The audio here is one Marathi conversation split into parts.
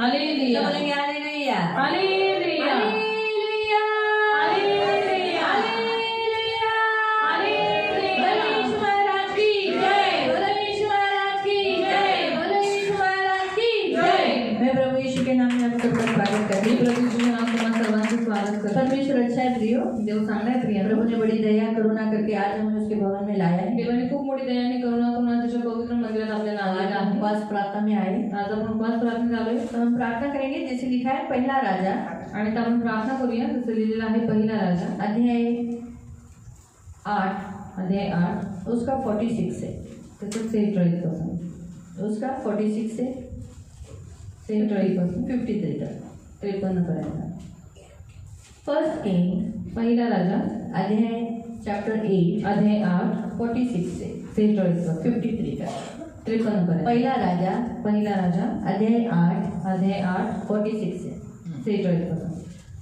हालेलुया, बोलेंगे hallelujah, hallelujah, hallelujah, hallelujah, hallelujah. Hallelujah. बोलो यीशु महाराज की जय, बोलो यीशु महाराज की जय, बोलो यीशु महाराज की जय। मैं प्रभु यीशु के नाम में आप सबका स्वागत करती मी हूँ। प्रभू येशूच्या नावात तुम्हा सर्वांचं स्वागत करते. परमेश्वर अच्छा है प्रियो, देव चांगला आहे प्रिय. प्रभु ने बड़ी दया करुणा करके आज हमें उसके भवन में लाया है। देवाने खूप मोठी दया आणि करुणा करून आज त्याच्या पवित्र मंदिरात आपल्याला आज आणलेलं हम आहे. उपवास प्रार्थना में आए, आज आपण उपवास प्रार्थना झालोय तो हम प्रार्थना करेंगे जैसे लिखा है पहला राजा आणि आपण प्रार्थना करूया. जसं लिहिलेलं आहे पहिला राजा अध्याय 8 अध्याय 8 उसका 46 है, त्याचं 46 पासून उसका 46 से 46 पासून 53 तक। 53 पर्यंत. फर्स्ट किंग पहिला राजा अध्याय चैप्टर 8 अध्याय 8 46 से 46 पासून 53 तक। 53 पर्यंत. पहला राजा पहिला राजा अध्याय 8 अध्याय 8 46 से 46 पासून.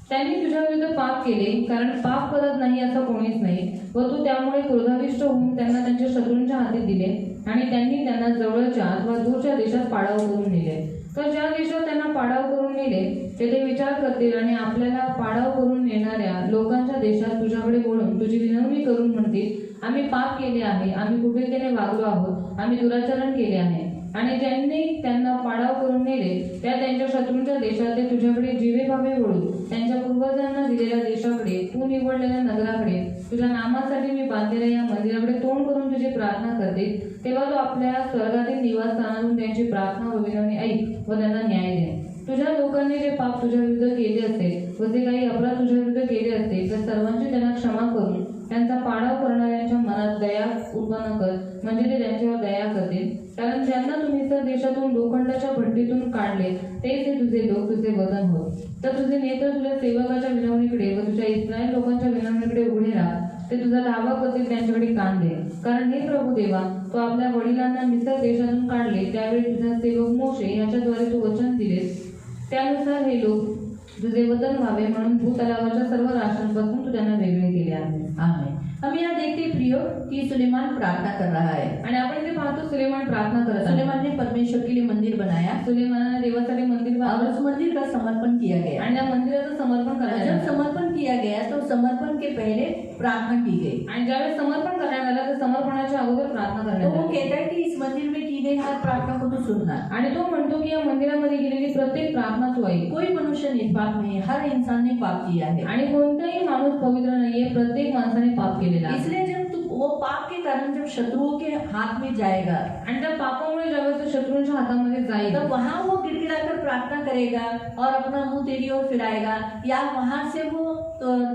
त्यांनी तुझ्या विरुद्ध पाप केले, कारण पाप करत नाही असं कोणीच नाही, व तू त्यामुळे क्रोधाविष्ट होऊन त्यांना त्यांच्या शत्रूंच्या हाती दिले, आणि त्यांनी त्यांना जवळच्या अथवा दूरच्या देशात पाडाव करून नेले. तर ज्या देशात त्यांना पाडाव करून नेले तेथे विचार करतील आणि आपल्याला पाडाव करून नेणाऱ्या लोकांच्या देशात तुझ्याकडे बोलून तुझी विनवणी करून म्हणतील, आम्ही पाप केले आहे, आम्ही कुटिलतेने वागलो आहोत, आम्ही दुराचरण केले आहे. आणि ज्यांनी त्यांना पाडाव करून नेले त्या त्यांच्या शत्रूंच्या देशात ते तुझ्याकडे जीवे भावे वळून त्यांच्या पूर्वजांना दिलेल्या देशाकडे, तू निवडलेल्या नगराकडे, तुझ्या नामासाठी मी बांधलेल्या या मंदिराकडे तोंड करून तुझी प्रार्थना करते, तेव्हा तू आपल्या स्वर्गातील निवासस्थानातून त्यांची प्रार्थना व विनवणी ऐक व त्यांना न्याय दे. तुझ्या लोकांनी जे पाप तुझ्या विरुद्ध केले असेल व जे काही अपराध तुझ्या विरुद्ध केले असतील त्या सर्वांची त्यांना क्षमा करून त्यांचा पाडाव करणाऱ्यांच्या मनात दया उत्पन्न कर, म्हणजे ते त्यांच्यावर दया करतील. कारण ज्यांना तू मिस्र देशातून लोखंडाच्या भट्टीतून काढले तेच हे तुझे लोक, तुझे वतन होत. तर तुझे नेत्र तुझ्या सेवकाच्या विनवणीकडे व तुझ्या इस्रायल लोकांच्या विनवणीकडे उघडे राहा, ते तुझा धावा करतील त्यांच्याकडे कान दे. कारण हे प्रभू देवा, तू आपल्या वडिलांना मिस्र देशातून काढले त्यावेळी तुझा सेवक मोशे याच्याद्वारे तू वचन दिलेस, त्यानुसार हे लोक तुझे वतन व्हावे म्हणून भूतलावाच्या सर्व राष्ट्रांपासून तू त्यांना वेगळे केले आहे. आमेन। हम यहाँ देखते हैं प्रियो कि सुलेमान प्रार्थना कर रहा है। आणि आपण ते पाहतो सुलेमान प्रार्थना करत आहे. सुलेमान ने परमेश्वर के लिए मंदिर बनाया सुलेमानाने देवासाठी मंदिर और बांधलं उस मंदिर का समर्पण किया गया। आणि त्या मंदिराचं समर्पण और करण्यात जब आलं. समर्पण किया गया तो समर्पण के पहले प्रार्थना की गई। आणि ज्यावेळेस समर्पण करण्यात आलं तर समर्पणाच्या अगोदर प्रार्थना तो करण्यात वो आली. कहता है कि इस मंदिर में की गई हर प्रार्थना को तो सुनना। आणि तो म्हणतो की या मंदिरामध्ये गेलेली प्रत्येक प्रार्थना तू ऐक. कोई मनुष्य निर्पाप नहीं है, हर इंसान ने पाप किया है। आणि कोणताही माणूस पवित्र नाहीये, प्रत्येक माणसाने पाप केलेला आहे. इसलिए जब तू वो पाप के कारण जब शत्रुओं के हाथ में जाएगा आणि त्या पापामुळे ज्यावेळेस तो शत्रूंच्या हातामध्ये जाईल तब वहाँ वो गिड़गिड़ाकर प्रार्थना करेगा और अपना मुंह तेरी ओर फिराएगा, या वहाँ से वो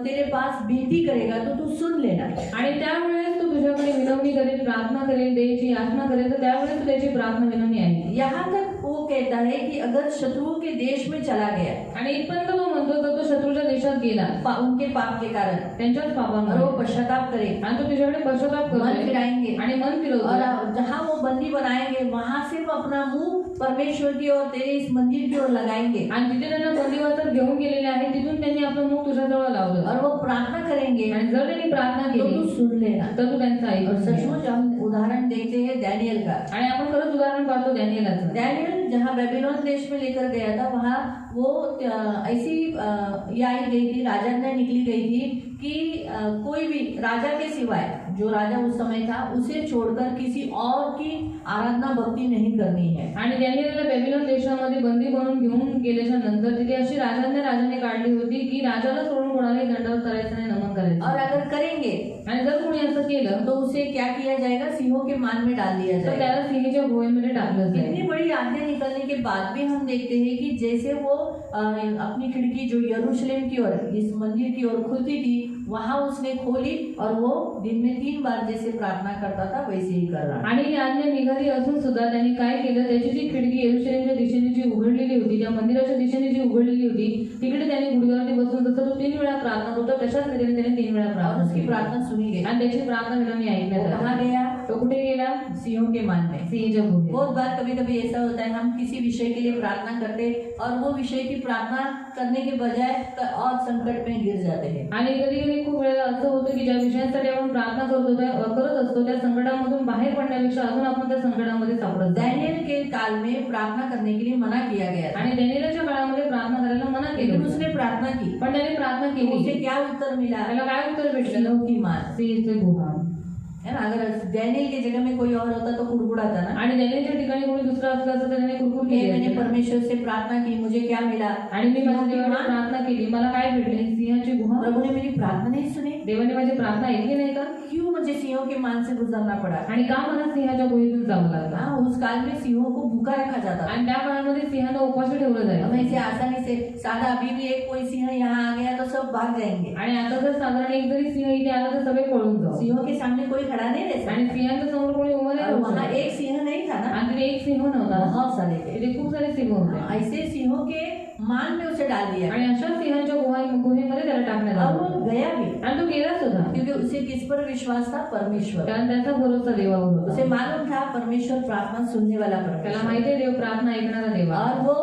तेरे पास विनती करेगा तो तू सुन लेना। आणि त्यावेळेस तो तुझ्याकडे विनवणी करेल, प्रार्थना करेल, देवाची याचना करेल, तर त्यावेळेस तू त्याची प्रार्थना विनवणी आहे. यहाँ तक वो कहता है कि अगर शत्रुओं के देश में चला गया आणि इथपर्यंत तो म्हणतो तर तो शत्रूच्या देशात गेला उनके पाप के कारण त्यांच्याच और पापामुळे, वो पश्चाताप करे, आणि तो तुझ्याकडे पश्चाताप मन करतोय फिराएंगे आणि मन फिरवतो. और जहाँ वो बंदी बनाएंगे वहाँ से वो अपना मुंह परमेश्वर की ओर, तेरे इस मंदिर की ओर लगाएंगे आणि जिथे त्यांना बंदिवासात घेऊन गेलेले आहे तिथून त्यांनी आपलं मुख तुझ्याजवळ लावलं. और वो प्रार्थना करेंगे आणि जर त्यांनी प्रार्थना तो तू केली सुन लेना। तर तू त्यांचं और ऐकून घे. सचमुच हम उदाहरण देखते हैं डैनियल का। आणि आपण खरंच उदाहरण पाहतो डॅनियलाचं. डैनियल जहाँ बेबीलोन देश में लेकर गया था वहाँ वो ऐसी ये आई गई थी, राजा ने निकली गई थी कि कोई भी राजा के सिवाय, जो राजा उस समय था, उसे छोड़कर किसी और की आराधना भक्ति नहीं करनी है। आणि डॅनियलला बेबीलोन देशामध्ये बंदी बनवून घेऊन गेल्याच्या नंतर तिथे अशी राजाने काढली होती की राजाला सोडून कोणालाही दंडवत करायचं नाही, नमन करायचं. और अगर करेंगे आणि जर कोणी असं केलं तो उसे क्या किया जाएगा, सिंहों के मान में डाल दिया तर जाएगा। त्याला सिंहीच्या भुवयामध्ये टाकलं जाईल. इतनी बड़ी आज्ञा निकलने के बाद भी हम देखते हैं कि जैसे वो अपनी खिड़की जो यरूशलेम की ओर, इस मंदिर की ओर खुलती थी, वहां उसने खोली और वो दिन में 3 बार जैसे प्रार्थना करता था वैसे ही कर रहा। आणि ही आज्ञा निघाली असून सुद्धा त्यांनी काय केलं, त्याची जी खिडकी येरुशलेमच्या दिशेने जी उघडलेली होती, त्या मंदिराच्या दिशेने जी उघडलेली होती, तिकडे त्यांनी गुडघ्यावरती बसून जसं तो 3 वेळा प्रार्थना करतो तशाच रीतीने त्याने 3 वेळा और प्रार्थना उसकी केली. प्रार्थना सुनी गई। आणि त्याची प्रार्थना विनवणी वो ऐकण्यात कहाँ आली. गया, तो कुठे गेला? सिंहों के मान में। सिंहच्या गुहेत. बहुत बार कभी कभी ऐसा होता है, हम किसी विषय के लिए प्रार्थना करते और वो विषय की प्रार्थना करने के बजाय और संकट में गिर जाते हैं। आणि कधी कधी खूप वेळा असं होतं की ज्या विषयांसाठी आपण प्रार्थना करत असतो त्या संकटामधून बाहेर पडण्यापेक्षा अजून आपण त्या संकटामध्ये सापडत जातो. दानिएल के काल में प्रार्थना करने के लिए मना किया गया था, आणि दानिएलच्या काळामध्ये प्रार्थना करायला मना केलं लेकिन होतं. उसने प्रार्थना की। पण त्याने प्रार्थना तो उसे केली. क्या उत्तर मिला? त्याला काय उत्तर भेटलं? सिंहों की मान, सिंहचे गुहा. है ना। अगर दानिएल की जगह में कोई और होता तो कुड़कुड़ाता ना। आणि दानिएलच्या ठिकाणी कोणी दुसरा असला असता तर त्याने कुरकुर ये केली मैंने असती. परमेश्वर से प्रार्थना की, मुझे क्या मिला? आणि मी माझ्या सिंहों की देवाला मान। प्रार्थना केली, मला काय भेटले? सिंहाची गुहा. प्रभु ने मेरी प्रार्थना नहीं सुनी, देवाने माझी प्रार्थना ऐकली नाही का? क्यों मुझे सिंहों के मान से गुजरना पड़ा? आणि का मला सिंहाच्या गुहेतून जावं लागलं? हाँ, उस काल में सिंहों को भूखा रखा जाता था। आणि त्या काळामध्ये सिंहांना उपाशी ठेवलं हम जायचं. ऐसे आसानी से साधा अभी भी एक कोई सिंह यहाँ आ गया तो सब भाग जाएंगे। आणि आता जर साधारण एक जरी सिंह इथे आला तर सगळे पळून जाऊ. सिंहों के सामने कोई खड़ा नहीं रह आणि सकता। सिंहाच्या समोर कोणी उभं नाही और राहू वहाँ शकत. एक सिंह नहीं था ना, आणि तिथे एक सिंह नव्हता. बहुत सारे थे। तिथे खूप सारे सिंह होते. ऐसे सिंहों के मान में उसे डाल दिया आणि अशा सिंहाच्या गुहेमध्ये त्याला टाकण्यात और आलं. वो गया भी, आणि तो गेला सुद्धा. क्योंकि उसे किस पर विश्वास था? परमेश्वर। कारण त्याचा भरोसा देवावर होता. उसे मालूम था परमेश्वर प्रार्थना सुनने वाला त्याला परमेश्वर, माहिती आहे देव प्रार्थना ऐकणारा देवा. और वो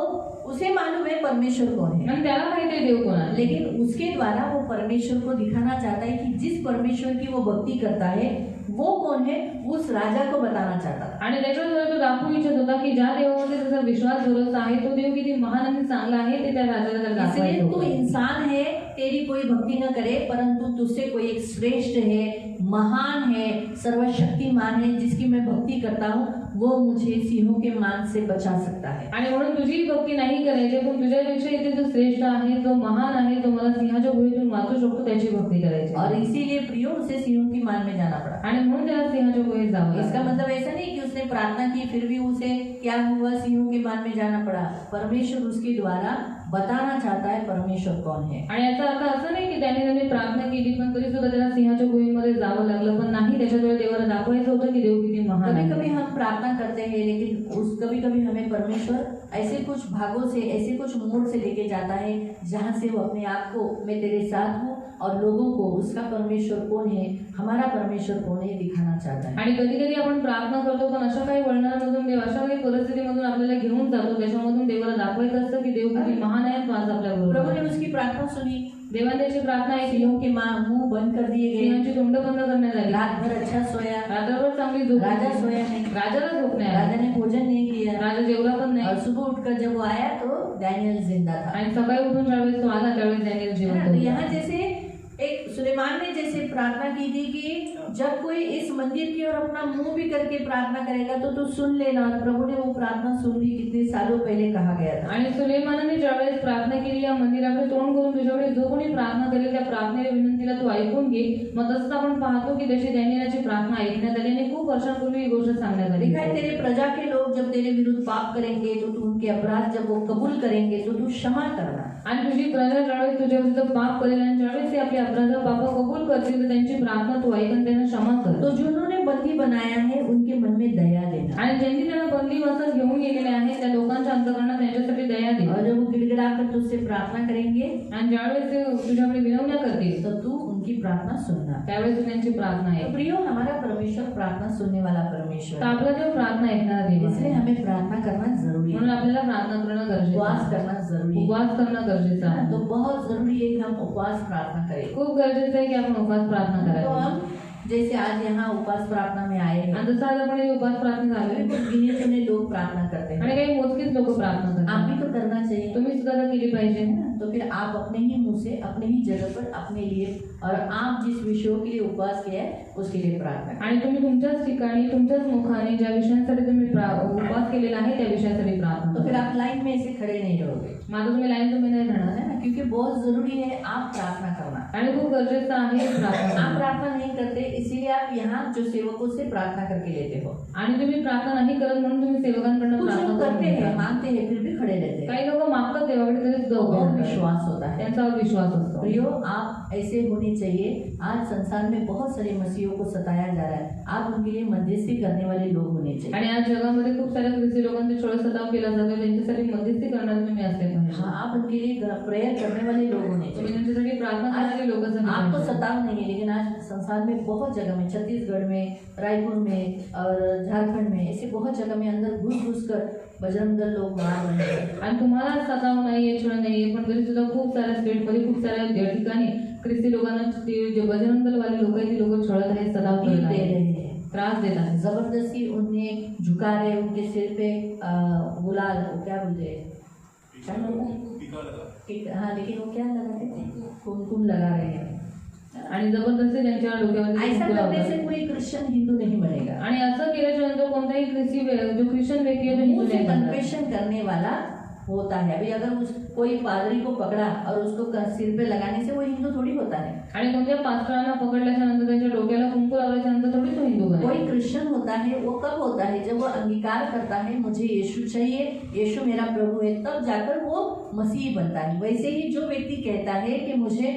उसे मालूम है परमेश्वर कौन है। आणि त्याला माहिती आहे देव कोण आहे. लेकिन उसके द्वारा वो परमेश्वर को दिखाना चाहता है कि जिस परमेश्वर की वो भक्ति करता है वो कौन है, उस राजा को बताना चाहता था। आणि त्याच्याद्वारे तो दाखवू इच्छित होता की ज्या देवावरती त्याचा विश्वास भरोसा आहे तो देव किती महान आणि चांगला आहे ते त्या राजाला त्याला इसलिए दाखवायचं तू होतं. इंसान है, तेरी कोई भक्ति न करे, परंतु तुझसे कोई एक श्रेष्ठ है, महान है, सर्वशक्तिमान है, जिसकी मैं भक्ति करता हूँ, वो मुझे सिंहों के मान से बचा सकता है। आणि म्हणून तुझी भक्ती नाही करायची, पण तुझ्यापेक्षा इथे जो श्रेष्ठ आहे, जो महान आहे, जो मला सिंहाच्या गुहेतून वाचू शकतो त्याची भक्ती करायची. और इसीलिए प्रियो उसे सिंहों की मान में जाना पड़ा। आणि म्हणून त्याला सिंहाच्या गुहेत जावं इसका लागलं. मतलब ऐसा नहीं कि उसने प्रार्थना की फिर भी उसे क्या हुआ, सिंहों के मान में जाना पड़ा। परमेश्वर उसके द्वारा बताना चाहता है परमेश्वर कौन है। आणि याचा अर्थ असं नाही की त्याने प्रार्थना केली पण तरी सुद्धा त्याला सिंहाच्या गुहेमध्ये जावं लागलं, पण नाही, त्याच्याद्वारे देवाला दाखवायचं होतं की देव किती महान कभी आहे. कभी हम प्रार्थना करते हैं, लेकिन कभी कभी हमें परमेश्वर ऐसे कुछ भागों से, ऐसे कुछ मोड़ से लेके जाता है जहाँ से वो अपने आप को, मैं तेरे साथ हूँ, और लोगों को उसका परमेश्वर कौन है, हमारा परमेश्वर कौन है, दिखाना चाहता है। आणि कधी कधी आपण प्रार्थना करतो पण अशा काही वळणामधून देव अशा काही परिस्थितीमधून आपल्याला घेऊन जातो, त्याच्यामधून देवाला दाखवायचं असतं की देव किती महान आहे, तो आज आपल्या प्रभु बरोबर ने आहे. उसकी प्रार्थना सुनी, देवाने त्याची प्रार्थना ऐकली. सिंहों के मुंह बंद कर दिए गए, सिंहाची तोंड बंद करण्यात आली. रात भर अच्छा सोया, रात्रभर चांगली झोप. राजा सोया नहीं, राजाला झोप नाही आली. राजा ने भोजन नहीं किया, राजा जेवला पण और नाही. सुबह उठकर जब वो आया तो दानिएल जिंदा था। आणि सकाळी उठून ज्यावेळेस तो आला त्यावेळेस दानिएल है जिवंत ना? तो होता. यहाँ जैसे एक सुलेमान ने जैसे प्रार्थना की थी कि जब कोई इस मंदिर की ओर अपना मुंह भी करके प्रार्थना करेगा तो तू सुन लेना, और प्रभु ने वो प्रार्थना सुन ली, कितने सालों पहले कहा गया था। आणि सुलेमानाने ज्यावेळेस प्रार्थना केली या मंदिराकडे तोंड करून तुझ्याकडे जो कोणी प्रार्थना करेल त्या प्रार्थनेच्या विनंतीला तू ऐकून घे. मग तसंच आपण पाहतो की जशी दानिएलाची प्रार्थना ऐकण्यात आली आणि खूप वर्षांपूर्वी ही गोष्ट सांगण्यात आली. लिखा है तेरे प्रजा के लोग जब तेरे विरुद्ध पाप करेंगे तो तू उनके अपराध जब वो कबूल करेंगे तो तू क्षमा करना। आणि तुझी प्रजा ज्यावेळेस तुझ्या विरुद्ध पाप करेल आणि ज्यावेळेस ते आपली अपराध पाप कबूल करतील तर त्यांची प्रार्थना तू ऐक आणि त्यांना क्षमा कर. तो जिन्होंने बंदी बनाया है उनके मन में दया देना, आणि ज्यांनी त्यांना बंदी वसाहत घेऊन गेलेले आहे त्या लोकांच्या अंतःकरणात त्यांच्यासाठी दया दे. और जब वो गिड़गिड़ाकर तुझसे प्रार्थना करेंगे आणि ज्यावेळेस ते तुझ्याकडे विनवण्या करतील तो तू उनकी प्रार्थना सुनना। त्यावेळेस तू त्यांची प्रार्थना तो ऐक. प्रियो, हमारा परमेश्वर प्रार्थना सुनने वाला परमेश्वर तर है, आपला देव प्रार्थना ऐकणारा देव इसलिए आहे. हमें प्रार्थना करना जरूरी म्हणून है, आपल्याला प्रार्थना करणं गरजेचं उपवास आहे. करना जरूरी है। उपवास करणं गरजेचं आहे. तो बहुत जरूरी है कि हम उपवास प्रार्थना करें। खूप गरजेचं आहे की आपण उपवास प्रार्थना तो करावी. हम जैसे आज यहाँ उपवास प्रार्थना में आए हैं, आणि जसं आज आपण हे उपवास प्रार्थना झाली कुछ गिने चुने लोग प्रार्थना करते हैं, आणि काही मोजकीच लोक प्रार्थना आप करतात. भी तो करना चाहिए। तुम्ही सुद्धा तर केली पाहिजे. है ना? तो फिर आप अपने ही मुंह से, अपने ही जगह पर, अपने लिए, और आप जिस विषयों के लिए उपवास किया है उसके लिए प्रार्थना करें। आणि तुम्ही तुमच्याच ठिकाणी तुमच्याच मुखाने ज्या विषयांसाठी तुम्ही उपवास केलेला आहे त्या विषयासाठी प्रार्थना तो फिर करा. आप लाइन में ऐसे खड़े नहीं रहोगे, माझं तुम्ही लाईन तुम्ही नाही राहणार है ना, क्योंकि बहुत जरूरी है आप प्रार्थना करना। आणि खूप गरजेचं आहे प्रार्थना आप करणं. प्रार्थना नहीं करते, इसीलिए आप यहाँ जो सेवकों से प्रार्थना करके लेते हो। आणि तुम्ही प्रार्थना नाही करत म्हणून तुम्ही सेवकांकडून कुछ प्रार्थना लोग करून करते हैं, घेता. मांगते हैं, फिर भी खड़े रहते हैं। काही लोक मागतात देवाकडे तरी सुद्धा उभे और राहतात. विश्वास होता है। त्यांचा विश्वास असतो. प्रियो, आप ऐसे होने चाहिए। आज संसार में बहुत सारे मसीहों को सताया जा रहा है, आप उनके लिए मध्यस्थी करने वाले लोग होने चाहिए। आणि आज जगामध्ये खूप साऱ्या ख्रिस्ती लोकांचा छळ सताव केला जातो, त्यांच्यासाठी मध्यस्थी करणारे तुम्ही असले पाहिजे. हाँ, आप उनके लिए प्रेयर करने वाले लोग होने तुम्ही चाहिए। त्यांच्यासाठी प्रार्थना करणारे लोक झाले आपको पाहिजे. सताव नहीं है, लेकिन आज संसार में बहुत जगह में, छत्तीसगढ़ में, रायपुर में और झारखंड में, ऐसे बहुत जगह में अंदर घुस कर बजरंग दल लोग मार रहे हैं। आणि तुम्हाला सताव नाहीये, छळ नाहीये, पण तरी सुद्धा खूप साऱ्या स्टेटमध्ये खूप साऱ्या ठिकाणी ख्रिस्ती लोकांना ते जे बजरंग दल वाले लोक आहेत ती लोक छळत आहेत, सताव करत दे आहेत, रहे हैं, त्रास देत आहेत. जबरदस्ती उन्हें झुका रहे, उनके सिर पे गुलाल, वो क्या बोलते हैं, क्या बोलते हैं? हाँ, लेकिन वो क्या लगाते हैं, कुमकुम लगा रहे हैं। आणि जबरदस्ती त्यांच्या डोक्यावरती ऐसा कुंकू करने लावतात. से कोई क्रिश्चियन हिंदू नहीं बनेगा। आणि असं केल्याच्या नंतर कोणताही जो ख्रिश्चन व्यक्ती आहे तो हिंदू मुंह से नाही बनणार. कन्फेशन करने वाला होता है। अभी अगर कोई पादरी को पकड़ा और उसको सिर पे लगाने से वो हिंदू थोड़ी होता है। आणि कोणत्या पास्टरांना पकडल्याच्या नंतर त्यांच्या डोक्याला कुंकू लावल्याच्या नंतर थोडी तो हिंदू बनेल. कोई क्रिश्चियन होता है, वो कब होता है, जब वो अंगीकार करता है मुझे यीशु चाहिए, यीशु मेरा प्रभु है, तब जाकर वो मसीह बनता है। वैसे ही जो व्यक्ति कहता है कि मुझे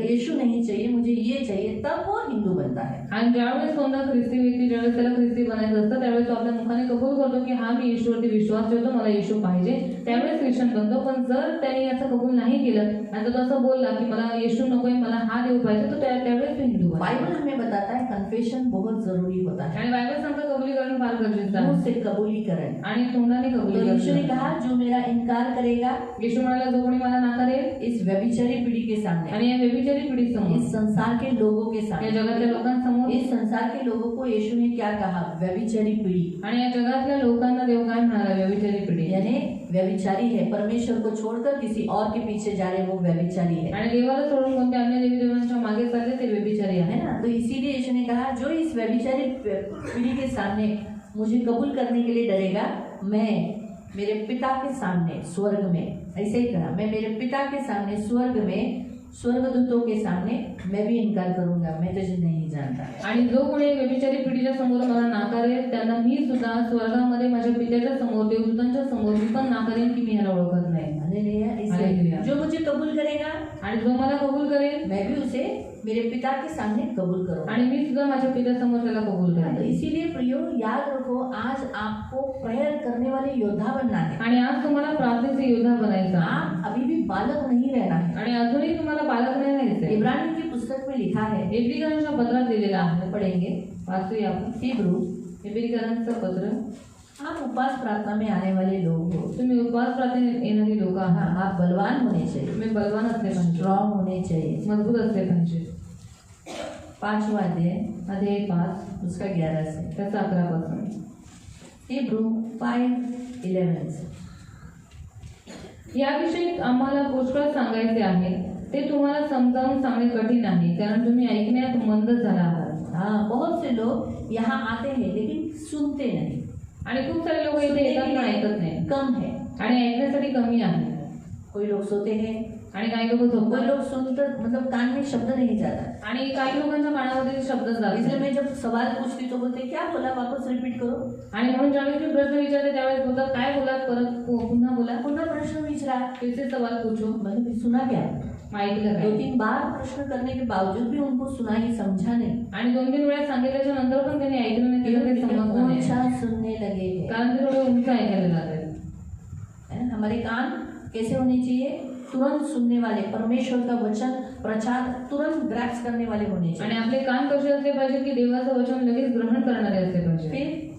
यीशु नहीं चाहिए, मुझे ये चाहिए, तब वो हिंदू बनता है। आणि ज्यावेळेस कोणता ख्रिस्ती व्यक्ती ज्यावेळेस त्याला ख्रिस्ती बनायचं असतं त्यावेळेस तो आपल्या मुखाने कबूल करतो की हा मी येशूवरती विश्वास ठेवतो, मला येशू पाहिजे, त्यावेळेस ख्रिश्चन बनतो. पण जर त्याने याचं कबूल नाही केलं आणि तो असं बोलला की मला येशू नकोय, मला हा देव पाहिजे, तर त्यावेळेस तो हिंदू बनतो. बाइबल हमें बताता है कन्फेशन बहुत जरूरी होता है। आणि बायबल सांगतं कबुलीकरण फार गरजेचं मुंह आहे से कबूलीकरण। आणि तोंडाने तो कबुली यीशु ने करायचं. कहा जो मेरा इनकार करेगा येशू म्हणाला जो कोणी मला नाकारेल इस व्यभिचारी पीढ़ी के सामने, आणि या व्यभिचारी पिढीसमोर, इस संसार के लोगों के या सामने, जगातल्या लोकांसमोर, इस संसार के लोगों को यीशु ने क्या कहा, व्यभिचारी पीढ़ी, आणि या जगातल्या लोकांना देव काय म्हणाला, व्यभिचारी पिढी. यानी व्यभिचारी है, परमेश्वर को छोड़कर किसी और के पीछे जा रहे वो व्यभिचारी है आणि देवाला सोडून कोणत्या अन्य देवी देवांच्या मागे चालले ते व्यभिचारी आहे. है ना। तो इसीलिए यीशु ने कहा जो इस व्यभिचारी पीढ़ी के सामने मुझे कबूल करने के लिए डरेगा, मैं मेरे पिता के सामने स्वर्ग में, ऐसे ही कहा, मैं मेरे पिता के सामने स्वर्ग में स्वर्गदूतों के सामने मैं भी इनकार करूंगा, मैं तुझे नहीं जानता। आणि जो कोणी व्यभिचारी पिढीच्या समोर मला नाकारेल त्यांना मी सुद्धा स्वर्गामध्ये माझ्या पित्याच्या समोर, देवदूतांच्या समोर मी पण नाकारेन की मी ह्याला ओळखत नाही. हालेलुया। जो मुझे कबूल करेगा आणि जो मला कबूल करेल मैं भी उसे मेरे पिता के सामने कबूल करूंगा। आणि मी सुद्धा माझ्या पित्यासमोर त्याला कबूल तो करेन. इसीलिए प्रियो याद रखो, आज आपको प्रेयर करने वाले योद्धा बनना है। आणि आज तुम्हाला प्रार्थनेचे योद्धा बनायचं आहे. आप अभी भी बालक नहीं रहना है। आणि अजूनही तुम्हाला बालक नाही राहायचंय. इब्रानी की पुस्तक में लिखा है, इब्रिकरांच्या पत्रात लिहिलेलं आहे, पढ़ेंगे, वाचूया आपण. हिब्रू, इब्रिकरांचं पत्र. आप उपवास प्रार्थना में आने वाले लोग हो, तुम्ही उपवास प्रार्थनेत येणारी लोक हाँ, आहात. आप बलवान होने चाहिए, तुम्ही बलवान असले पाहिजे, स्ट्रॉन्ग होने चाहिए। मजबूत असले पाहिजे. 5वां अध्याय अध्याय 5 उसका 11 से, त्याचा 11 पासून. हिब्रू 5:11 से। याविषयी आम्हाला पुष्कळ सांगायचे आहे, ते तुम्हाला समजावून सांगणे कठीण आहे, कारण तुम्ही ऐकण्यात मंद झाला आहात. हाँ, बहुत से लोग यहाँ आते हैं लेकिन सुनते नहीं, आणि खूप सारे लोक इथे येतात पण ऐकत नाही, कम है। आणि ऐकण्यासाठी कमी आहे. कोई लोग सोते हैं, आणि काही लोक कोई झोपतात, लोग सुनते, मतलब कान में शब्द नहीं जाता। आणि काही लोकांच्या कानामध्ये शब्द जात इसलिए नाही. मैं जब सवाल पूछती तो बोलते क्या बोला, वापस रिपीट करो। आणि म्हणून ज्यावेळेस मी प्रश्न विचारते त्यावेळेस बोलतात काय बोलात, परत पुन्हा बोला, पुनः प्रश्न विचरा, फिर से सवाल पूछो. मतलब सुना क्या? ऐकलं काय? 2-3 बार प्रश्न करने के बावजूद भी उनको सुना ही, समझा नहीं। आणि 2-3 वेळा सांगितल्याच्या नंतर पण त्यांनी ऐकलं नाही, त्याला ते समजलं नाही, ऊंचा सुनने लगे हैं। कारण ते थोडे उंच ऐकायला लागले. है ना? हमारे कान कैसे होने चाहिए? तुरंत सुनने वाले, परमेश्वर का वचन प्रचार तुरंत ग्रैप्स करने वाले होने आणि चाहिए। आपले कान कसे असले पाहिजे की देवाचं वचन लगेच ग्रहण करणारे असले पाहिजे. फिर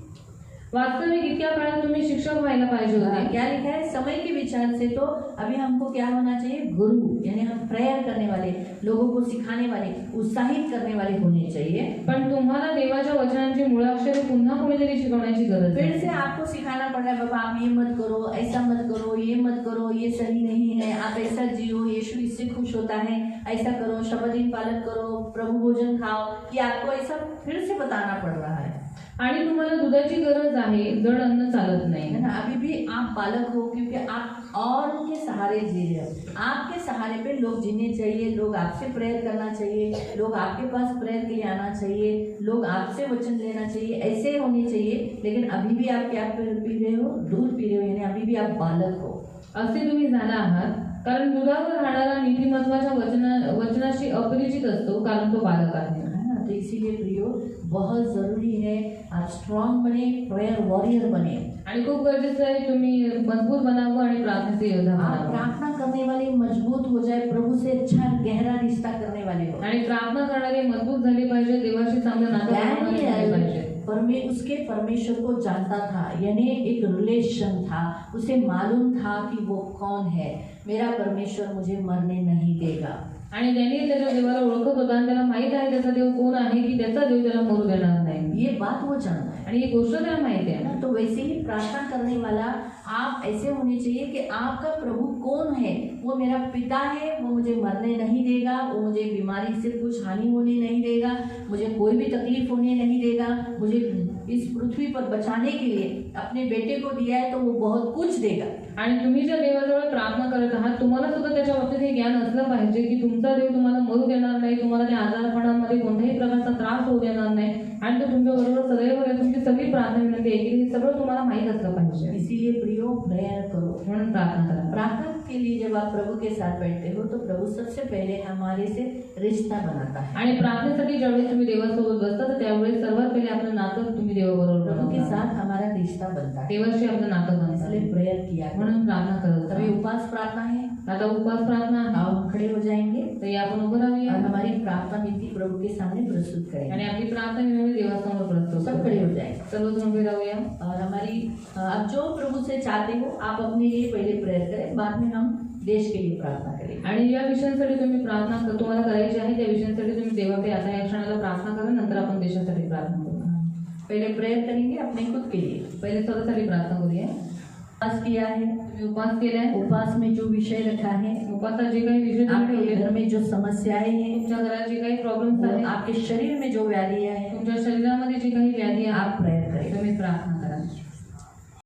वास्तविक इतक्या काळात तुम्ही शिक्षक व्हायला पाहिजे होते. क्या लिखा है? समय के विचार से तो अभी हमको क्या होना चाहिए? गुरु, यानी हम प्रेयर करने वाले, लोगों को सिखाने वाले, उत्साहित करने वाले होने चाहिए। पण तुम्हाला देवाच्या वचनांची मुळाक्षरे पुन्हा कोणीतरी शिकवण्याची गरज फिर आहे. से आपको सिखाना पड़ रहा है, बाबा आप ये मत करो, ऐसा मत करो, ये मत करो, ये सही नहीं है, आप ऐसा जियो, यीशु इससे खुश होता है, ऐसा करो, शबद दिन पालन करो, प्रभु भोजन खाओ, ये आपको ऐसा फिर से बताना पड़ रहा है। आणि तुम्हाला दुधाची गरज आहे, जड अन्न चालत नाही. है ना? अभी भी आप बालक हो, क्योंकि आप और उनके सहारे जी रहे हो। आपके सहारे पे लोग जीने चाहिए, लोग आपसे प्रेयर करना चाहिए, लोग आपके पास प्रेयर के लिए आना चाहिए, लोग आपसे वचन लेना चाहिए, ऐसे होने चाहिए। लेकिन अभी भी आप क्या पी रहे हो? दूध पी रहे हो, यानी अभी भी आप बालक हो। असे तुम्ही झाला आहात, कारण दुधावर राहणारा नीतिमत्वाच्या वचनाशी अपरिचित असतो, कारण तो बालक आहे। है ना? तो इसीलिए प्रियो बहुत जरूरी है आप स्ट्रांग बने, प्रेयर वॉरियर बने। आणि खूप गरजेचं आहे तुम्ही मजबूत बनावं आणि प्रार्थनेचे योद्धा आप बनावं। प्रार्थना करने वाले मजबूत हो जाए, प्रभु से अच्छा गहरा रिश्ता करने वाले हो। आणि प्रार्थना करणारे मजबूत झाले पाहिजे, देवाशी चांगलं नातं बनवणारे झाले पाहिजे। उसके परमेश्वर को जानता था, यानी एक रिलेशन था, उसे मालूम था कि वो कौन है, मेरा परमेश्वर मुझे मरने नहीं देगा। आणि त्याने त्याच्या देवाला ओळखत होता आणि त्याला माहित आहे त्याचा देव कोण आहे, की त्याचा देव त्याला मरू देणार नाही। ये बात वो जानता है। आणि ही गोष्ट त्याला माहिती आहे। तो वैसे ही प्रार्थना करने वाला आप ऐसे होने चाहिए कि आपका प्रभु कौन है, वो मेरा पिता है, वो मुझे मरने नहीं देगा, वो मुझे बीमारी से कुछ हानि होने नहीं देगा, मुझे कोई भी तकलीफ होने नहीं देगा, मुझे इस पृथ्वी पर बचाने के लिए अपने बेटे को दिया है तो वो बहुत कुछ देगा। आणि तुम्ही ज्या देवाजवळ प्रार्थना करत आहात, तुम्हाला सुद्धा त्याच्या बाबतीत हे ज्ञान असलं पाहिजे की तुमचा देव तुम्हाला मरू देणार नाही, तुम्हाला त्या आजारपणामध्ये कोणत्याही प्रकारचा त्रास होऊ देणार नाही आणि तो तुमच्या बरोबर सदैव आहे। तुमची सगळी प्रार्थना विनंती आहे की हे सगळं तुम्हाला माहित असलं पाहिजे। इसीलिए प्रियो प्रेयर करो, म्हणून प्रार्थना करा। प्रार्थना के लिए जब आप प्रभु के साथ बैठते हो तो प्रभु सबसे पहले हमारे से रिश्ता बनाता है। आणि प्रार्थनेसाठी ज्यावेळेस तुम्ही देवासोबत बसता तर त्यावेळेस सर्वात पहिले आपलं नातं तुम्ही देवाबरोबर प्रभु के बनवता। साथ हमारा रिश्ता बनता है, देवाशी आपलं नातं बनतं, इसलिए प्रेयर किया करो। म्हणून प्रार्थना करत अभी राहा। उपवास प्रार्थना है, आता उपवास प्रार्थना आहे, आओ हम खड़े हो जाएंगे तर या आपण उभं और राहूया हमारी प्रार्थना विनती प्रभु के सामने प्रस्तुत करेंगे। आणि आपली प्रार्थना विनंती देवासमोर प्रस्तुत सब खड़े हो जाएंगे सर्वजण उभे राहूया। और हमारी आप जो प्रभु से चाहते हो आप अपने लिए पहले प्रेयर करें, बाद में हम देश के लिए प्रार्थना करेंगे। आणि ज्या विषयांसाठी तुम्ही प्रार्थना तुम्हाला करायची आहे त्या विषयांसाठी तुम्ही देवाकडे आता या क्षणाला प्रार्थना करा, नंतर आपण देशासाठी प्रार्थना करू। पहले प्रेयर करेंगे अपने खुद के लिए। पहिले स्वतःसाठी प्रार्थना करूया। उपवास किया है, तुम्ही उपवास केलाय, उपवास में जो विषय रखा है, उपवासात जे काही विषय तुम्ही आपके ठेवले, घर में जो समस्याएं हैं, तुमच्या घरात जे काही प्रॉब्लेम्स वो आहेत, आपके शरीर में जो व्याधियां हैं, तुमच्या शरीरामध्ये जी काही व्याधी आहे, आप प्रेयर करें। तुम्ही प्रार्थना